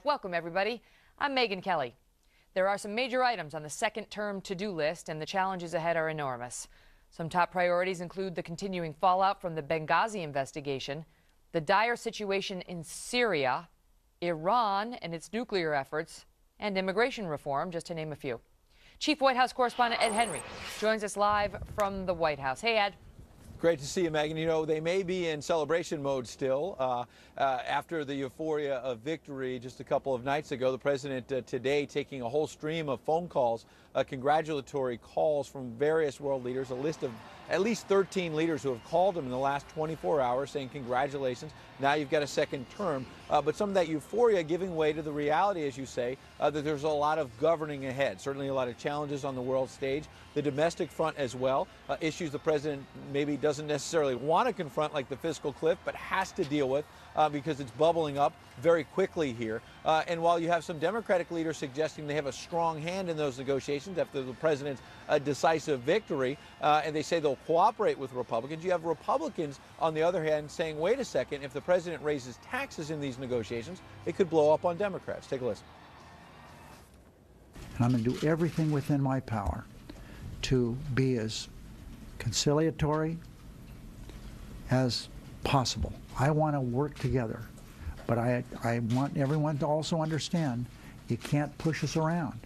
Welcome, everybody. I'm Megan Kelly. There are some major items on the second-term to-do list, and the challenges ahead are enormous. Some top priorities include the continuing fallout from the Benghazi investigation, the dire situation in Syria, Iran and its nuclear efforts, and immigration reform, just to name a few. Chief White House correspondent Ed Henry joins us live from the White House. Hey, Ed. Great to see you, Megan. You know, they may be in celebration mode still. After the euphoria of victory just a couple of nights ago, the president today taking a whole stream of phone calls, congratulatory calls from various world leaders, a list of at least 13 leaders who have called him in the last 24 hours saying congratulations. Now you've got a second term. But some of that euphoria giving way to the reality, as you say, that there's a lot of governing ahead. Certainly a lot of challenges on the world stage. The domestic front as well. Issues the president maybe doesn't necessarily want to confront, like the fiscal cliff, but has to deal with because it's bubbling up very quickly here. And while you have some Democratic leaders suggesting they have a strong hand in those negotiations after the president's decisive victory, and they say they'll cooperate with Republicans, you have Republicans, on the other hand, saying, wait a second, if the president raises taxes in these negotiations, it could blow up on Democrats. Take a listen. And I'm going to do everything within my power to be as conciliatory as possible. I want to work together, but I want everyone to also understand you can't push us around.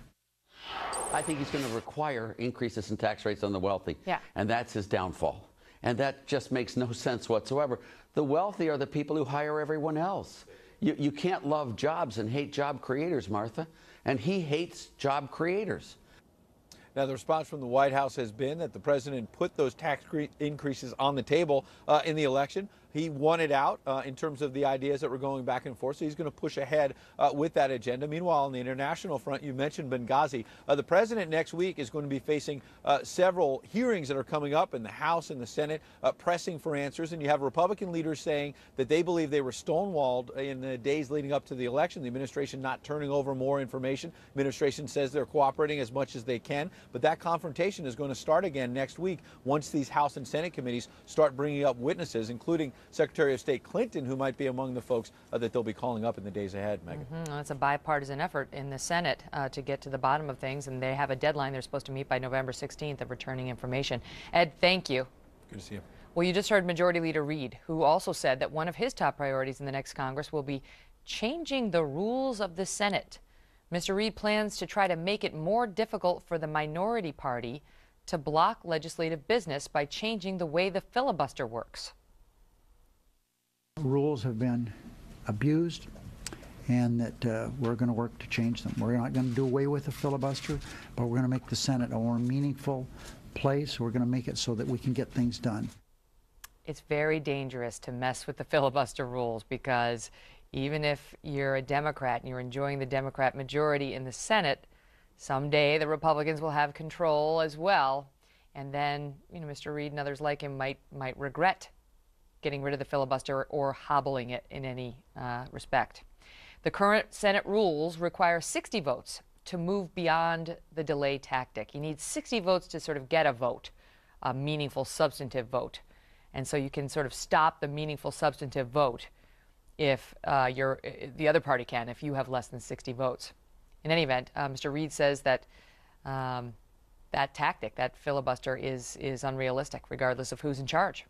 I think he's going to require increases in tax rates on the wealthy. Yeah. And that's his downfall. And that just makes no sense whatsoever. The wealthy are the people who hire everyone else. You can't love jobs and hate job creators, Martha. And he hates job creators. Now, the response from the White House has been that the president put those tax increases on the table in the election. He won it out in terms of the ideas that were going back and forth, so he's going to push ahead with that agenda. Meanwhile, on the international front, you mentioned Benghazi. The president next week is going to be facing several hearings that are coming up in the House and the Senate, pressing for answers. And you have Republican leaders saying that they believe they were stonewalled in the days leading up to the election, the administration not turning over more information. Administration says they're cooperating as much as they can, but that confrontation is going to start again next week once these House and Senate committees start bringing up witnesses, including Secretary of State Clinton, who might be among the folks that they'll be calling up in the days ahead, Megan. Well, it's a bipartisan effort in the Senate to get to the bottom of things, and they have a deadline. They're supposed to meet by November 16th of returning information. Ed, thank you. Good to see you. Well, you just heard Majority Leader Reid, who also said that one of his top priorities in the next Congress will be changing the rules of the Senate. Mr. Reid plans to try to make it more difficult for the minority party to block legislative business by changing the way the filibuster works. Rules have been abused, and that we're going to work to change them. We're not going to do away with the filibuster, but we're going to make the Senate a more meaningful place. We're going to make it so that we can get things done. It's very dangerous to mess with the filibuster rules, because even if you're a Democrat and you're enjoying the Democrat majority in the Senate, someday the Republicans will have control as well, and then, you know, Mr. Reid and others like him might regret getting rid of the filibuster or hobbling it in any respect. The current Senate rules require 60 votes to move beyond the delay tactic. You need 60 votes to sort of get a vote, a meaningful substantive vote. And so you can sort of stop the meaningful substantive vote if the other party can, if you have less than 60 votes. In any event, Mr. Reid says that that tactic, that filibuster, is unrealistic, regardless of who's in charge.